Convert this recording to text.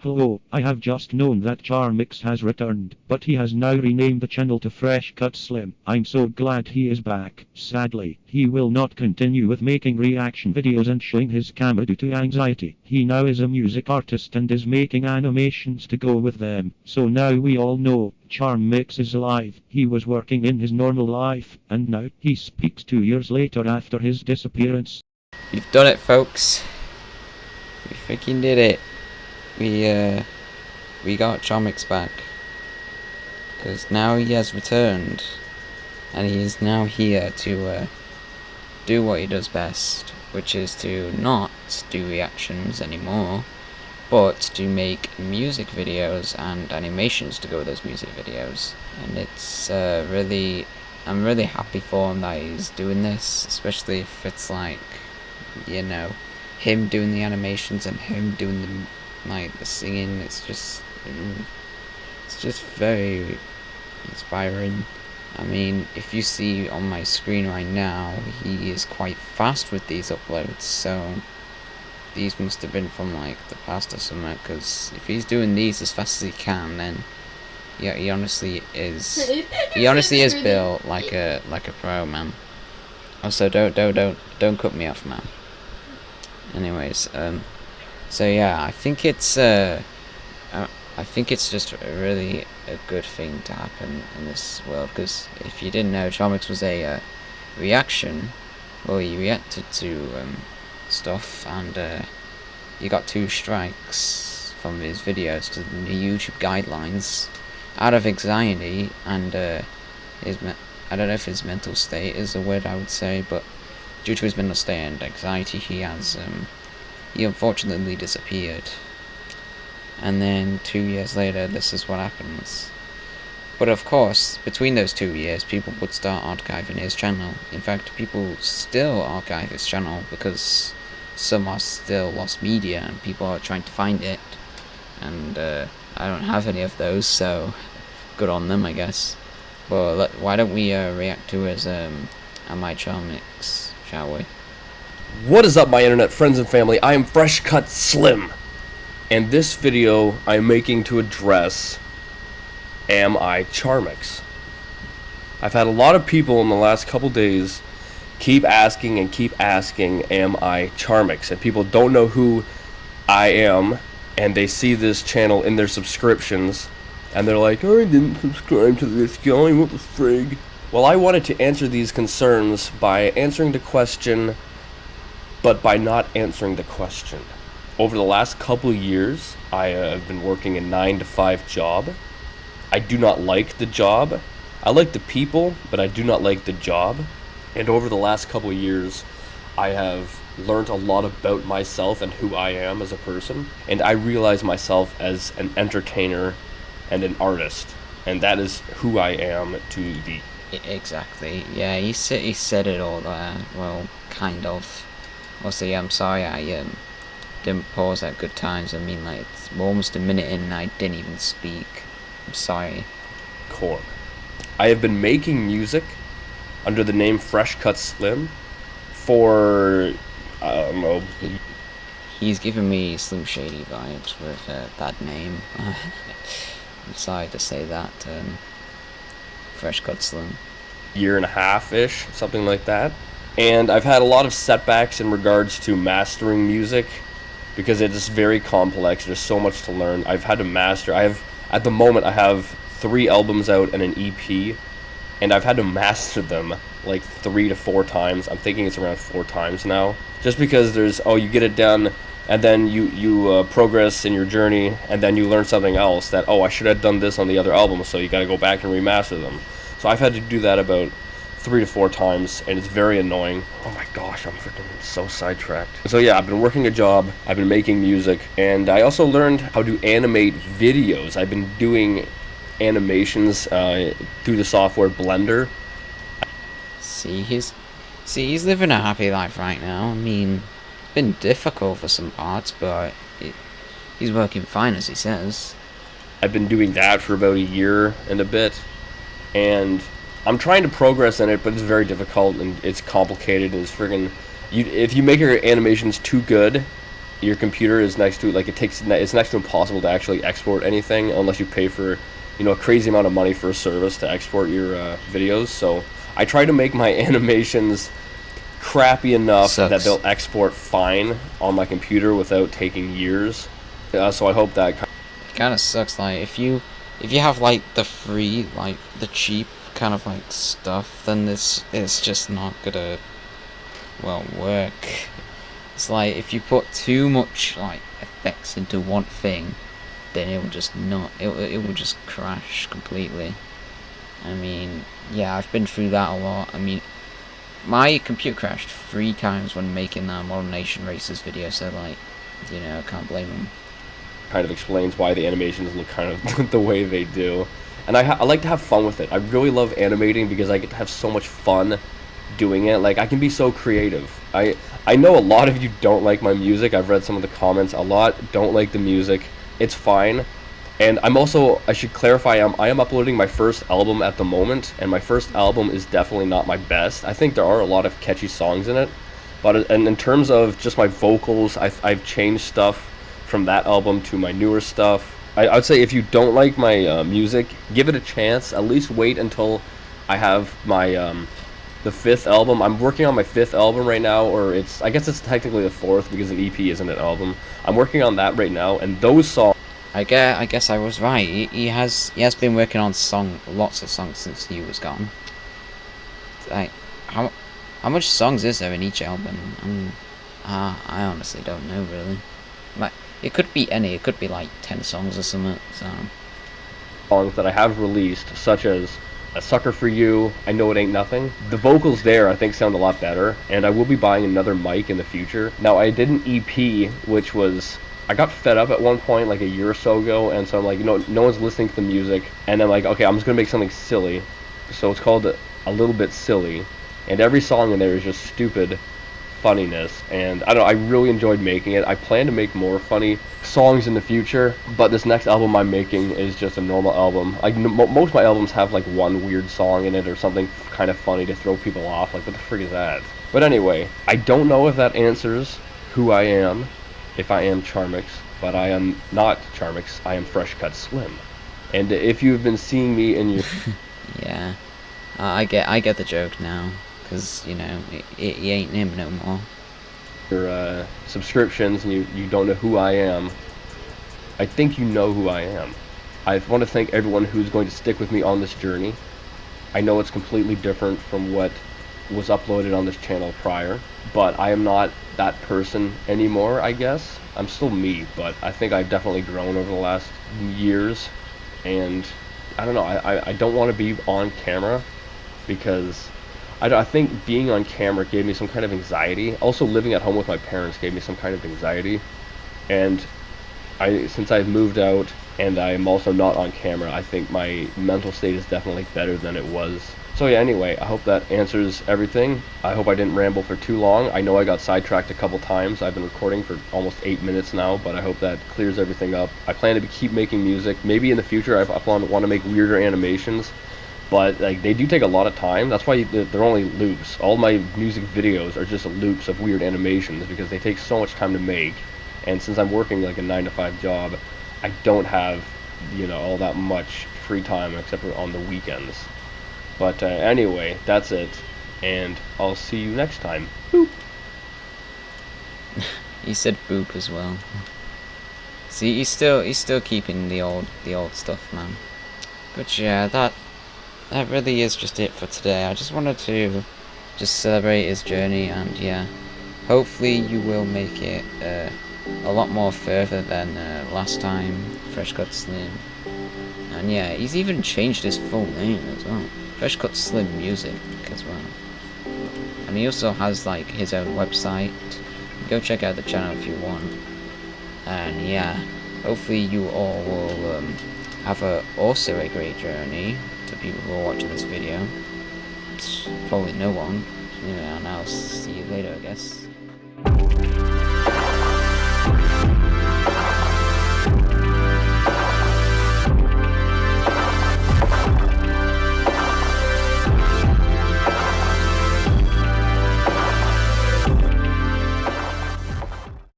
Hello, I have just known that Charmx has returned, but he has now renamed the channel to Fresh Cut Slim. I'm so glad he is back. Sadly, he will not continue with making reaction videos and showing his camera due to anxiety. He now is a music artist and is making animations to go with them. So now we all know Charmx is alive. He was working in his normal life, and now he speaks 2 years later after his disappearance. We've done it, folks. We freaking did it. We got Charmx back, because now he has returned, and he is now here to do what he does best, which is to not do reactions anymore, but to make music videos and animations to go with those music videos. And it's I'm really happy for him that he's doing this, especially if it's like, you know, him doing the animations and him doing the singing. It's just very inspiring. I mean, if you see on my screen right now, he is quite fast with these uploads, so these must have been from like the past or something, because if he's doing these as fast as he can, then yeah, he honestly is built like a pro, man. Also, don't cut me off, man. Anyways, so yeah, I think it's just really a good thing to happen in this world, because if you didn't know, Charmx was a reaction. Well, he reacted to stuff, and he got 2 strikes from his videos to the YouTube guidelines out of anxiety and I don't know if his mental state is a word I would say, but due to his mental state and anxiety, he unfortunately disappeared. And then 2 years later, this is what happens. But of course, between those 2 years, people would start archiving his channel. In fact, people still archive his channel because some are still lost media and people are trying to find it. And I don't have any of those, so good on them, I guess. But why don't we react to his Am I Charmx, shall we? What is up, my internet friends and family? I am Fresh Cut Slim, and this video I'm making to address Am I Charmx? I've had a lot of people in the last couple days keep asking am I Charmx, and people don't know who I am, and they see this channel in their subscriptions and they're like, I didn't subscribe to this guy, what the frig? Well, I wanted to answer these concerns by answering the question, but by not answering the question. Over the last couple years, I have been working a 9-to-5 job. I do not like the job. I like the people, but I do not like the job. And over the last couple years, I have learned a lot about myself and who I am as a person. And I realize myself as an entertainer and an artist. And that is who I am to the... Exactly. Yeah, he said it all there. Well, kind of. Also, yeah, I'm sorry I didn't pause at good times. I mean, like, it's almost a minute in and I didn't even speak. I'm sorry. Corn. I have been making music under the name Fresh Cut Slim for, I don't know. He's giving me Slim Shady vibes with that name. I'm sorry to say that. Fresh Cut Slim. Year and a half-ish, something like that. And I've had a lot of setbacks in regards to mastering music because it is very complex. There's so much to learn. I've had to master. At the moment, I have 3 albums out and an EP, and I've had to master them like 3 to 4 times. I'm thinking it's around 4 times now. Just because there's, you get it done, and then you progress in your journey, and then you learn something else that, I should have done this on the other album, so you got to go back and remaster them. So I've had to do that about 3 to 4 times, and it's very annoying. Oh my gosh, I'm freaking so sidetracked. So yeah, I've been working a job, I've been making music, and I also learned how to animate videos. I've been doing animations through the software Blender. He's living a happy life right now. I mean, it's been difficult for some parts, but he's working fine, as he says. I've been doing that for about a year and a bit, and I'm trying to progress in it, but it's very difficult and it's complicated and it's friggin'... if you make your animations too good, your computer is next to, like, it's next to impossible to actually export anything unless you pay for, you know, a crazy amount of money for a service to export your videos. So I try to make my animations crappy enough that they'll export fine on my computer without taking years. So I hope that kind of sucks. Like if you have like the free, like the cheap kind of like stuff, then this is just not gonna, well, work. It's like if you put too much like effects into one thing, then it will just not, it will just crash completely. I mean, yeah, I've been through that a lot. I mean, my computer crashed 3 times when making that Modern Nation Racers video, so like, you know, I can't blame them. kind of explains why the animations look kind of the way they do. And I like to have fun with it. I really love animating because I get to have so much fun doing it. Like, I can be so creative. I know a lot of you don't like my music. I've read some of the comments. A lot don't like the music. It's fine. And I'm also, I should clarify, I am uploading my first album at the moment, and my first album is definitely not my best. I think there are a lot of catchy songs in it, but in terms of just my vocals, I've changed stuff from that album to my newer stuff. I would say if you don't like my music, give it a chance. At least wait until I have my the 5th album. I'm working on my 5th album right now, or I guess it's technically the 4th because an EP isn't an album. I'm working on that right now, and those songs. I guess I was right. He has been working on lots of songs since he was gone. Like, how much songs is there in each album? I honestly don't know really. Like, it could be any. It could be like 10 songs or something. So songs that I have released, such as "A Sucker for You," "I Know It Ain't Nothing." The vocals there, I think, sound a lot better, and I will be buying another mic in the future. Now, I did an EP, which was, I got fed up at one point, like a year or so ago, and so I'm like, no one's listening to the music, and I'm like, okay, I'm just gonna make something silly. So it's called A Little Bit Silly, and every song in there is just stupid funniness, and I don't know, I really enjoyed making it. I plan to make more funny songs in the future, but this next album I'm making is just a normal album. Like, most of my albums have like one weird song in it or something kind of funny to throw people off, like, what the frig is that? But anyway, I don't know if that answers who I am, if I am Charmx, but I am not Charmx. I am Fresh Cut Slim. And if you've been seeing me in your yeah, I get the joke now, because you know he ain't him no more. Your subscriptions, and you don't know who I am. I think you know who I am. I want to thank everyone who's going to stick with me on this journey. I know it's completely different from what was uploaded on this channel prior, but I am not that person anymore, I guess. I'm still me, but I think I've definitely grown over the last years, and I don't know, I don't want to be on camera because I think being on camera gave me some kind of anxiety. Also, living at home with my parents gave me some kind of anxiety, and since I've moved out and I'm also not on camera, I think my mental state is definitely better than it was. So yeah, anyway, I hope that answers everything. I hope I didn't ramble for too long. I know I got sidetracked a couple times. I've been recording for almost 8 minutes now, but I hope that clears everything up. I plan to keep making music. Maybe in the future I want to make weirder animations, but like, they do take a lot of time. That's why they're only loops. All my music videos are just loops of weird animations because they take so much time to make. And since I'm working like a 9-to-5 job, I don't have, all that much free time except for on the weekends. But anyway, that's it, and I'll see you next time. Boop. He said boop as well. See, he's still keeping the old stuff, man. But yeah, that really is just it for today. I just wanted to just celebrate his journey, and yeah, hopefully you will make it a lot more further than last time, Fresh Cut Slim. And yeah, he's even changed his full name as well. Fresh Cut Slim Music as well. And he also has like his own website. Go check out the channel if you want. And yeah, hopefully you all will have also a great journey to people who are watching this video. It's probably no one. And I'll see you later, I guess.